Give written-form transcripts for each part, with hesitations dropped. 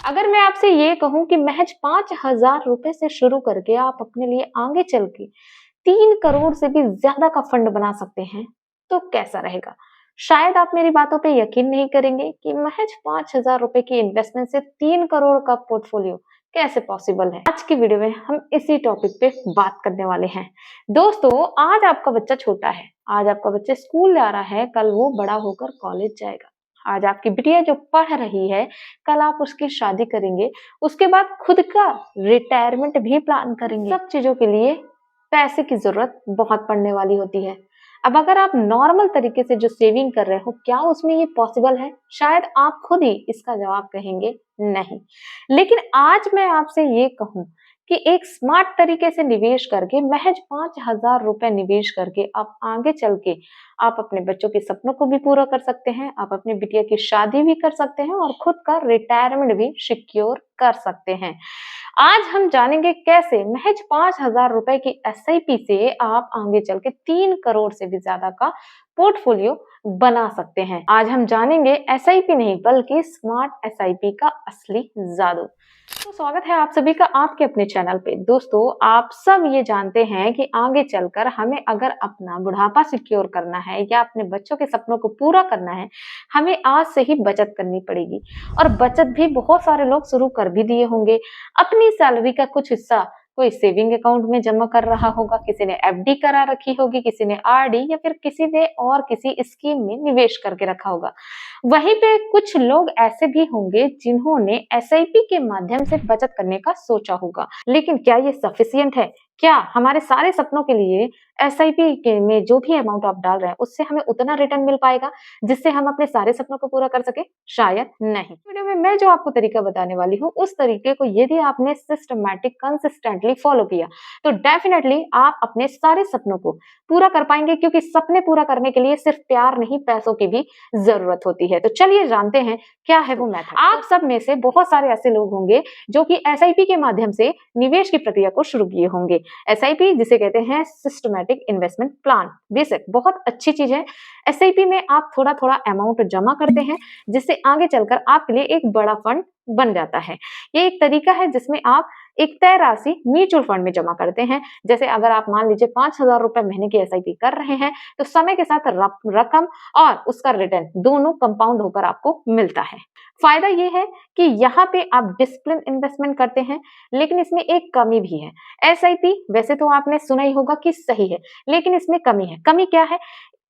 अगर मैं आपसे ये कहूँ कि महज 5,000 रुपए से शुरू करके आप अपने लिए आगे चल के 3 करोड़ से भी ज़्यादा का फंड बना सकते हैं, तो कैसा रहेगा? शायद आप मेरी बातों पे यकीन नहीं करेंगे कि महज 5,000 रुपए की इन्वेस्टमेंट से 3 करोड़ का पोर्टफोलियो कैसे पॉसिबल है? आज की वीडियो में हम इसी टॉपिक पे बात करने वाले हैं। दोस्तों, आज आपका बच्चा छोटा है, आज आपका बच्चा स्कूल जा रहा है, कल वो बड़ा होकर कॉलेज जाएगा। आज आपकी बिटिया जो पढ़ रही है, कल आप उसकी शादी करेंगे, उसके बाद खुद का रिटायरमेंट भी प्लान करेंगे। सब चीजों के लिए पैसे की जरूरत बहुत पड़ने वाली होती है। अब अगर आप नॉर्मल तरीके से जो सेविंग कर रहे हो, क्या उसमें ये पॉसिबल है? शायद आप खुद ही इसका जवाब कहेंगे नहीं। लेकिन आज मैं आपसे ये कहूं कि एक स्मार्ट तरीके से निवेश करके महज 5,000 रुपए निवेश करके आप आगे चल के आप अपने बच्चों के सपनों को भी पूरा कर सकते हैं, आप अपनी बिटिया की शादी भी कर सकते हैं और खुद का रिटायरमेंट भी सिक्योर कर सकते हैं। आज हम जानेंगे कैसे महज 5,000 रुपए की एसआईपी से आप आगे चल के 3 करोड़ से भी ज्यादा का पोर्टफोलियो बना सकते हैं। आज हम जानेंगे एसआईपी नहीं बल्कि स्मार्ट एसआईपी का असली जादू। तो स्वागत है आप सभी का आपके अपने चैनल पे। दोस्तों, आप सब ये जानते हैं कि आगे चलकर हमें अगर अपना बुढ़ापा सिक्योर करना है या अपने बच्चों के सपनों को पूरा करना है, हमें आज से ही बचत करनी पड़ेगी। और बचत भी बहुत सारे लोग शुरू कर भी दिए होंगे। अपनी सैलरी का कुछ हिस्सा कोई सेविंग अकाउंट में जमा कर रहा होगा, किसी ने एफडी करा रखी होगी, किसी ने आरडी या फिर किसी ने और किसी स्कीम में निवेश करके रखा होगा। वहीं पे कुछ लोग ऐसे भी होंगे जिन्होंने एसआईपी के माध्यम से बचत करने का सोचा होगा। लेकिन क्या ये सफिशिएंट है? क्या हमारे सारे सपनों के लिए एसआईपी में जो भी अमाउंट आप डाल रहे हैं उससे हमें उतना रिटर्न मिल पाएगा जिससे हम अपने सारे सपनों को पूरा कर सके? शायद नहीं। वीडियो में मैं जो आपको तरीका बताने वाली हूँ, उस तरीके को यदि आपने सिस्टमैटिक कंसिस्टेंटली फॉलो किया तो डेफिनेटली आप अपने सारे सपनों को पूरा कर पाएंगे, क्योंकि सपने पूरा करने के लिए सिर्फ प्यार नहीं, पैसों की भी जरूरत होती है। तो चलिए जानते हैं क्या है वो मेथड। आप सब में से बहुत सारे ऐसे लोग होंगे जो कि एसआईपी के माध्यम से निवेश की प्रक्रिया को शुरू किए होंगे। एसआईपी जिसे कहते हैं सिस्टमैटिक इन्वेस्टमेंट प्लान, बेसिक बहुत अच्छी चीज है। एसआईपी में आप थोड़ा थोड़ा अमाउंट जमा करते हैं जिससे आगे चलकर आपके लिए एक बड़ा फंड बन जाता है। ये एक तरीका है जिसमें आप एक तय राशि म्यूचुअल फंड में जमा करते हैं। जैसे अगर आप मान लीजिए 5,000 रुपए महीने की एसआईपी कर रहे हैं, तो समय के साथ रकम और उसका रिटर्न दोनों कंपाउंड होकर आपको मिलता है। फायदा ये है कि यहाँ पे आप डिसिप्लिन इन्वेस्टमेंट करते हैं, लेकिन इसमें एक कमी भी है। एसआईपी वैसे तो आपने सुना ही होगा कि सही है, लेकिन इसमें कमी है। कमी क्या है?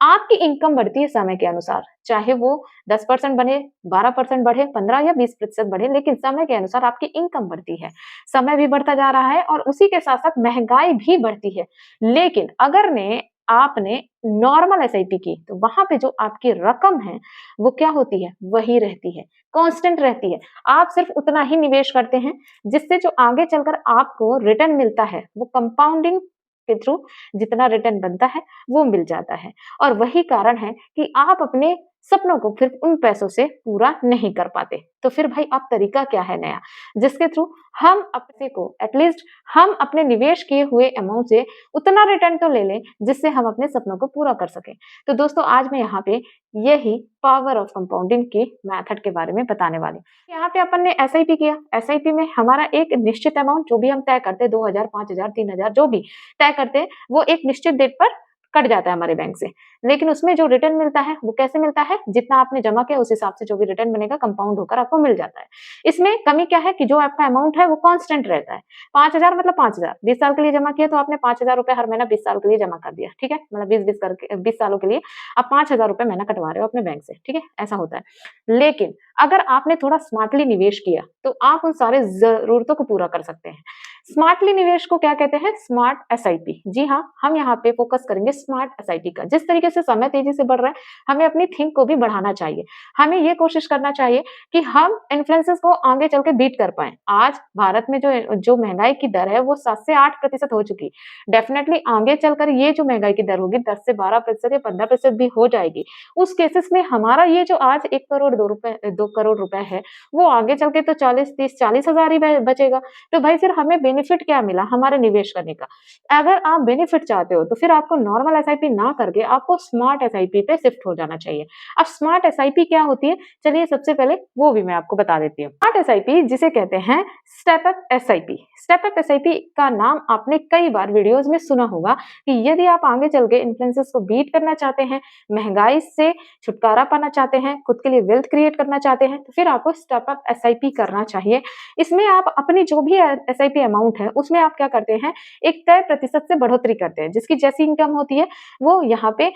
आपकी इनकम बढ़ती है समय के अनुसार, चाहे वो 10% बने, 12% बढ़े, 15 या 20% बढ़े, लेकिन समय के अनुसार आपकी इनकम बढ़ती है। समय भी बढ़ता जा रहा है और उसी के साथ साथ महंगाई भी बढ़ती है। लेकिन अगर आपने नॉर्मल एसआईपी की तो वहां पे जो आपकी रकम है वो क्या होती है? वही रहती है, कांस्टेंट रहती है। आप सिर्फ उतना ही निवेश करते हैं जिससे जो आगे चलकर आपको रिटर्न मिलता है वो कंपाउंडिंग के थ्रू जितना रिटर्न बनता है वो मिल जाता है। और वही कारण है कि आप अपने सपनों को फिर उन पैसों से पूरा नहीं कर पाते। तो फिर भाई अब तरीका क्या है नया, जिसके थ्रू हम अपने को एटलीस्ट हम अपने निवेश किए हुए अमाउंट से उतना रिटर्न तो ले लें जिससे हम अपने सपनों को पूरा कर सकें। तो दोस्तों, आज मैं यहाँ पे यही पावर ऑफ कंपाउंडिंग की मेथड के बारे में बताने वाली हूँ। यहाँ पे अपन ने एसआईपी किया। एसआईपी में हमारा एक निश्चित अमाउंट जो भी हम तय करते हैं, 2,000, 5,000, 3,000 जो भी तय करते हैं, वो एक निश्चित डेट पर कट जाता है हमारे बैंक से। लेकिन उसमें जो रिटर्न मिलता है वो कैसे मिलता है? जितना आपने जमा किया उस हिसाब से जो भी रिटर्न बनेगा कंपाउंड होकर आपको मिल जाता है। इसमें कमी क्या है कि जो आपका अमाउंट है वो कांस्टेंट रहता है। 5,000 मतलब 5,000, 20 साल के लिए जमा किया तो आपने 5,000 रुपए हर महीना 20 साल के लिए जमा कर दिया। ठीक है, मतलब 20-20 करके 20 सालों के लिए आप 5,000 रुपए महीना कटवा रहे हो अपने बैंक से। ठीक है, ऐसा होता है। लेकिन अगर आपने थोड़ा स्मार्टली निवेश किया तो आप उन सारे जरूरतों को पूरा कर सकते हैं। स्मार्टली निवेश को क्या कहते हैं? Smart SIP. जी हाँ, हम यहाँ पे फोकस करेंगे स्मार्ट एसआईपी का। जिस तरीके से समय तेजी से बढ़ रहा है, हमें अपनी थिंक को भी बढ़ाना चाहिए। हमें ये कोशिश करना चाहिए कि हम इन्फ्लुएंसर्स को आगे चल के बीट कर पाए। आज भारत में जो महंगाई की दर है वो 7 से 8% हो चुकी। डेफिनेटली आगे चलकर ये जो महंगाई की दर होगी 10 से 12% या 15% भी हो जाएगी। उस केसेस में हमारा ये जो आज 1 करोड़ 2 करोड़ रुपए है, वो आगे चल के तो 40, 30, 40 हजार ही बचेगा। तो भाई फिर हमें बेनिफिट क्या मिला हमारे निवेश करने का। अगर आप बेनिफिट चाहते हो तो फिर आपको नॉर्मल एसआईपी ना करके आपको स्मार्ट एसआईपी पे शिफ्ट हो जाना चाहिए। अब स्मार्ट एसआईपी क्या होती है? चलिए सबसे पहले वो भी मैं आपको बता देती हूँ। स्मार्ट एसआईपी जिसे कहते हैं step up SIP. Step up SIP का नाम आपने कई बार वीडियोस में सुना होगा कि यदि आप आगे चल के इन्फ्लुएंसर्स को बीट करना चाहते हैं, महंगाई से छुटकारा पाना चाहते हैं, खुद के लिए वेल्थ क्रिएट करना चाहते हैं, तो फिर आपको स्टेप अप एसआईपी करना चाहिए। इसमें आप अपनी जो भी एसआईपी अमाउंट है उसमें आप क्या करते हैं, एक तय प्रतिशत से बढ़ोतरी करते हैं। जिसकी जैसी इनकम होती है वो यहाँ पे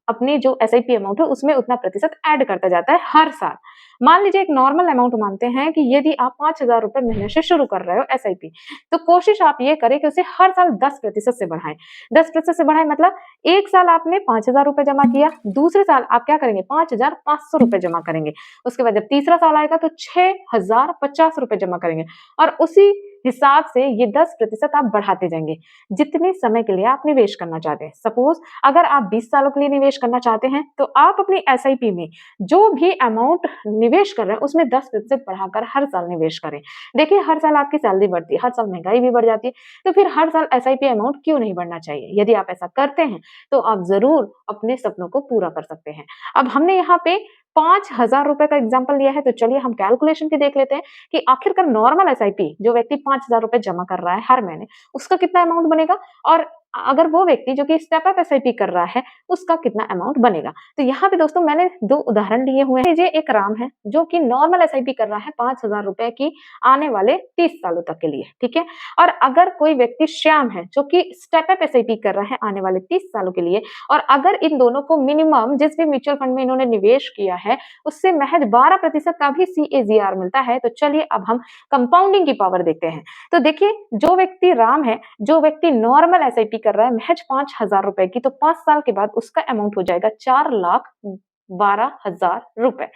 अपनी जो एसआईपी अमाउंट है उसमें उतना प्रतिशत ऐड करता जाता है हर साल। मान लीजिए एक नॉर्मल अमाउंट मानते हैं कि यदि आप 5,000 रुपए महीने से शुरू कर रहे हो एसआईपी, तो कोशिश आप ये करें कि उसे हर साल 10% से बढ़ाएं। 10% से बढ़ाएं मतलब एक साल आपने 5,000 रुपए जमा किया, दूसरे साल आप क्या करेंगे 5,500 रुपए जमा करेंगे। उसके बाद जब तीसरा साल आएगा तो 6,050 रुपए जमा करेंगे और उसी हिसाब से ये 10% आप बढ़ाते जाएंगे जितने समय के लिए आप निवेश करना चाहते हैं। सपोज अगर आप 20 सालों के लिए निवेश करना चाहते हैं तो आप अपनी एसआईपी में जो भी अमाउंट निवेश कर रहे हैं उसमें 10% बढ़ाकर हर साल निवेश करें। देखिए हर साल आपकी सैलरी बढ़ती है, हर साल महंगाई भी बढ़ जाती है, तो फिर हर साल एसआईपी अमाउंट क्यों नहीं बढ़ना चाहिए। यदि आप ऐसा करते हैं तो आप जरूर अपने सपनों को पूरा कर सकते हैं। अब हमने यहाँ पे 5,000 रुपए का एग्जाम्पल लिया है, तो चलिए हम कैलकुलेशन की देख लेते हैं कि आखिरकार नॉर्मल एसआईपी जो व्यक्ति 5,000 रुपए जमा कर रहा है हर महीने, उसका कितना अमाउंट बनेगा और अगर वो व्यक्ति जो कि स्टेप अप एसआईपी कर रहा है उसका कितना अमाउंट बनेगा। तो यहाँ पे दोस्तों मैंने 2 उदाहरण लिए हुए हैं। ये एक राम है जो कि नॉर्मल एसआईपी कर रहा है 5,000 रुपए की आने वाले 30 सालों तक के लिए, ठीक है। और अगर कोई व्यक्ति श्याम है जो कि स्टेप अप एसआईपी कर रहा है आने वाले 30 सालों के लिए, और अगर इन दोनों को मिनिमम जिस भी म्यूचुअल फंड में इन्होंने निवेश किया है उससे महज 12% का भी CAGR मिलता है, तो चलिए अब हम कंपाउंडिंग की पावर देखते हैं। तो देखिए जो व्यक्ति राम है, जो व्यक्ति नॉर्मल एसआईपी कर रहा है महज 5,000 रुपए की, तो 5 साल के बाद उसका अमाउंट हो जाएगा 4,12,000 रुपए।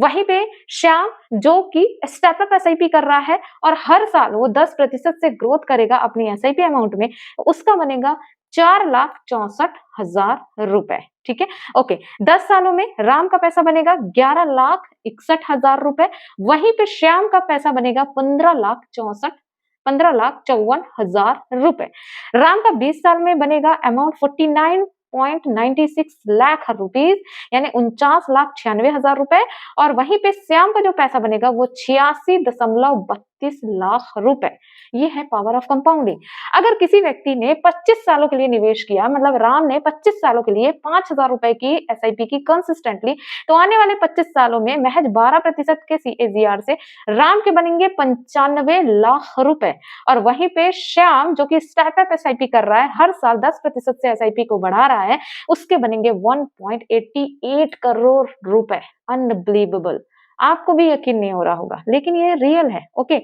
वहीं पे श्याम जो कि स्टेप अप एसआईपी कर रहा है और हर साल वो 10% से ग्रोथ करेगा अपनी एसआईपी अमाउंट में, उसका बनेगा 4,64,000 रुपए, ठीक है। ओके, 10 सालों में राम का पैसा बनेगा 11,61,000 रुपए। वहीं पे श्याम का पैसा बनेगा 15,54,000 रुपए। राम का 20 साल में बनेगा अमाउंट 49.96 लाख रुपीज, यानी 49,96,000 रुपए। और वहीं पे श्याम का जो पैसा बनेगा वो 86.32 लाख रुपए। ये है पावर ऑफ कंपाउंडिंग। अगर किसी व्यक्ति ने 25 सालों के लिए निवेश किया, मतलब राम ने 25 सालों के लिए 5,000 रुपए की एसआईपी की कंसिस्टेंटली, तो आने वाले 25 सालों में महज 12% के CAGR से राम के बनेंगे 95 लाख रुपए। और वहीं पे श्याम जो कि स्टेप अप एसआईपी कर रहा है, हर साल 10% से एसआईपी को बढ़ा रहा है, उसके बनेंगे 1.88 करोड़ रुपए। अनबिलीवेबल, आपको भी यकीन नहीं हो रहा होगा लेकिन ये रियल है। ओके,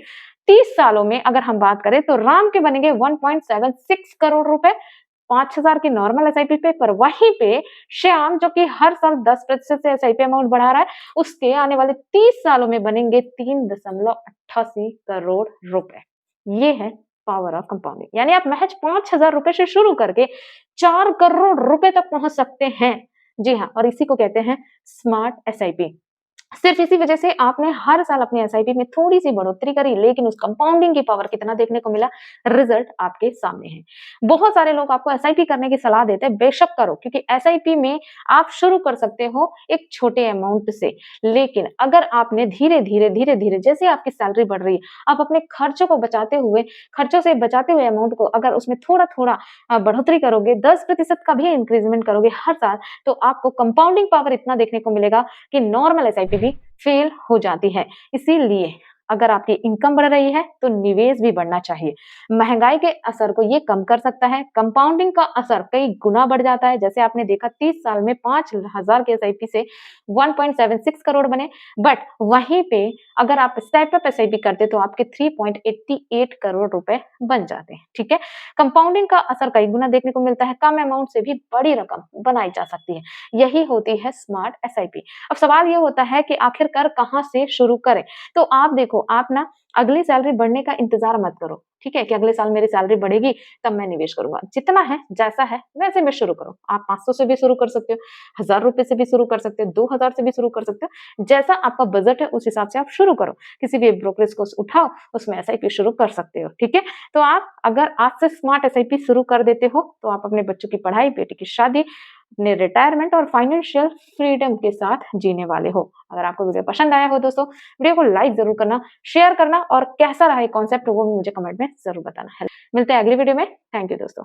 30 सालों में अगर हम बात करें तो राम के बनेंगे 1.76 करोड़ रुपए 5,000 की नॉर्मल एसआईपी पे। पर वहीं पे श्याम जो कि हर साल 10% से एसआईपी अमाउंट बढ़ा रहा है, उसके आने वाले 30 सालों में बनेंगे 3.88 करोड़ रुपए। ये है पावर ऑफ कंपाउंडिंग। यानी आप महज 5,000 रुपए से शुरू करके 4 करोड़ रुपए तक पहुंच सकते हैं। जी हाँ, और इसी को कहते हैं स्मार्ट एसआईपी। सिर्फ इसी वजह से आपने हर साल अपनी एसआईपी में थोड़ी सी बढ़ोतरी करी, लेकिन उस कंपाउंडिंग की पावर कितना देखने को मिला, रिजल्ट आपके सामने है। बहुत सारे लोग आपको एसआईपी करने की सलाह देते हैं, बेशक करो, क्योंकि एसआईपी में आप शुरू कर सकते हो एक छोटे अमाउंट से। लेकिन अगर आपने धीरे धीरे जैसे आपकी सैलरी बढ़ रही है, आप अपने खर्चों को बचाते हुए, खर्चों से बचाते हुए अमाउंट को अगर उसमें थोड़ा थोड़ा बढ़ोतरी करोगे, 10% का भी इंक्रीजमेंट करोगे हर साल, तो आपको कंपाउंडिंग पावर इतना देखने को मिलेगा कि नॉर्मल एसआईपी भी फेल हो जाती है। इसीलिए अगर आपकी इनकम बढ़ रही है तो निवेश भी बढ़ना चाहिए। महंगाई के असर को ये कम कर सकता है, कंपाउंडिंग का असर कई गुना बढ़ जाता है। जैसे आपने देखा 30 साल में 5,000 के एसआईपी से 1.76 करोड़ बने, बट वहीं पे अगर आप स्टेप अप एसआईपी करते तो आपके 3.88 करोड़ रुपए बन जाते हैं, ठीक है। कंपाउंडिंग का असर कई गुना देखने को मिलता है, कम अमाउंट से भी बड़ी रकम बनाई जा सकती है। यही होती है स्मार्ट एसआईपी। अब सवाल ये होता है कि आखिरकार कहां से शुरू करें, तो आप देखो देखो आप ना अगली सैलरी बढ़ने का इंतज़ार मत करो, ठीक है? कि अगले साल मेरी सैलरी बढ़ेगी तब मैं निवेश करूँगा। जितना है, जैसा है वैसे में शुरू करो। आप 500 से भी शुरू कर सकते हो, ₹1000 से भी शुरू कर सकते हो, 2000 से भी शुरू कर सकते हो। जैसा आपका बजट है उस हिसाब से आप शुरू करो। किसी भी ब्रोकरेज को उठाओ, उसमें एसआईपी शुरू कर सकते हो, ठीक है? तो आप अगर आज से स्मार्ट एसआईपी शुरू कर देते हो, तो आप अपने बच्चों की पढ़ाई, बेटी की शादी, अपने रिटायरमेंट और फाइनेंशियल फ्रीडम के साथ जीने वाले हो। अगर आपको वीडियो पसंद आया हो दोस्तों, वीडियो को लाइक ज़रूर करना, शेयर करना और कैसा रहा ये कॉन्सेप्ट वो भी मुझे कमेंट में ज़रूर बताना है। मिलते हैं अगली वीडियो में। थैंक यू दोस्तों।